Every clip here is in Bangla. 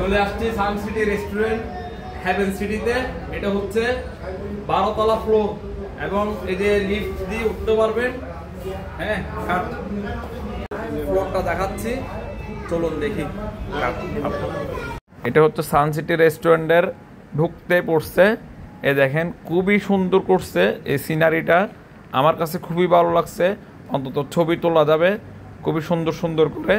চলে আসছি সান সিটি রেস্টুরেন্ট হেভেন সিটিতে। এটা হচ্ছে 12 তলা ফ্লোর এবং এই যে লিফট দিয়ে উঠতে পারবেন। হ্যাঁ, ফ্লোরটা দেখাচ্ছি, চলুন দেখি। এটা হচ্ছে সান সিটি রেস্টুরেন্টের ঢুকতে পড়ছে। এ দেখেন খুবই সুন্দর করছে এই সিনারিটা, আমার কাছে খুবই ভালো লাগছে। অন্তত ছবি তোলা যাবে খুবই সুন্দর সুন্দর করে।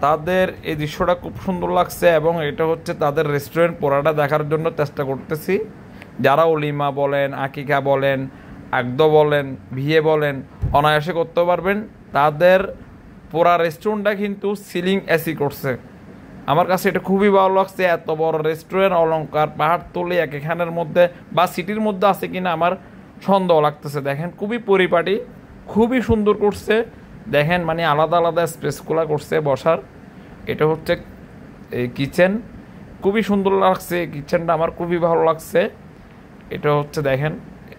তাদের এই দৃশ্যটা খুব সুন্দর লাগছে এবং এটা হচ্ছে তাদের রেস্টুরেন্ট পুরাটা দেখার জন্য চেষ্টা করতেছি। যারা অলিমা বলেন, আকিকা বলেন, আকদ বলেন, বিয়ে বলেন, অনায়াসে করতে পারবেন। তাদের পুরা রেস্টুরেন্টটা কিন্তু সিলিং এসি করছে। আমার কাছে এটা খুবই ভালো লাগছে। এত বড় রেস্টুরেন্ট অলংকার পাহাড়তলি এখানের মধ্যে বা সিটির মধ্যে আছে কিনা আমার সন্দেহ লাগতেছে। দেখেন খুবই পরিপাটি, খুবই সুন্দর করছে। দেখেন মানে আলাদা আলাদা স্পেসগুলো করছে বসার। এটা হচ্ছে এই কিচেন, খুবই সুন্দর লাগছে কিচেনটা, আমার খুবই ভালো লাগছে। এটা হচ্ছে দেখেন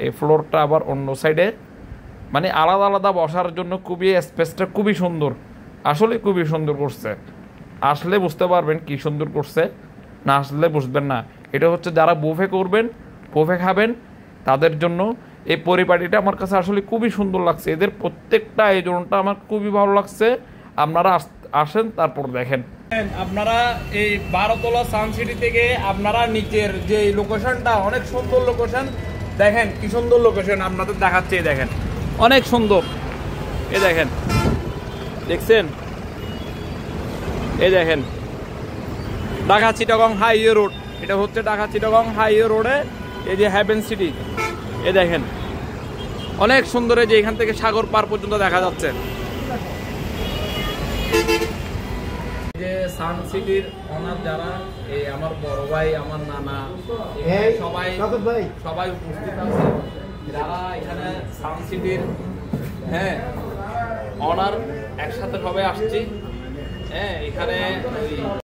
এই ফ্লোরটা আবার অন্য সাইডে, মানে আলাদা আলাদা বসার জন্য খুবই স্পেসটা খুবই সুন্দর, আসলে খুবই সুন্দর করছে। আসলে বুঝতে পারবেন কি সুন্দর করছে, না আসলে বুঝবেন না। এটা হচ্ছে যারা বুফে করবেন, বুফে খাবেন তাদের জন্য এই পরিপাটিটা আমার কাছে আসলে খুবই সুন্দর লাগছে। এদের প্রত্যেকটা আয়োজনটা আমার খুবই ভালো লাগছে। আপনারা আসেন তারপর দেখেন। আপনারা এই 12 তলা সান সিটি থেকে আপনারা নিচের যে লোকেশনটা, অনেক সুন্দর লোকেশন। দেখেন কি সুন্দর লোকেশন আপনাদের দেখাচ্ছে। দেখেন অনেক সুন্দর। এই দেখেন, দেখছেন? এই দেখেন ঢাকা চিটাগং হাইওয়ে রোড। এটা হচ্ছে ঢাকা চিটাগং হাইওয়ে রোডে এই যে হেভেন সিটি। এই দেখেন অনেক সুন্দর, যে এখান থেকে সাগর পার পর্যন্ত দেখা যাচ্ছে। যে সান সিটির ওনার যারা, এই আমার বড় ভাই, আমার নানা, সবাই উপস্থিত আছে। যারা এখানে সান সিটির ওনার একসাথে সবাই আসছি। হ্যাঁ, এখানে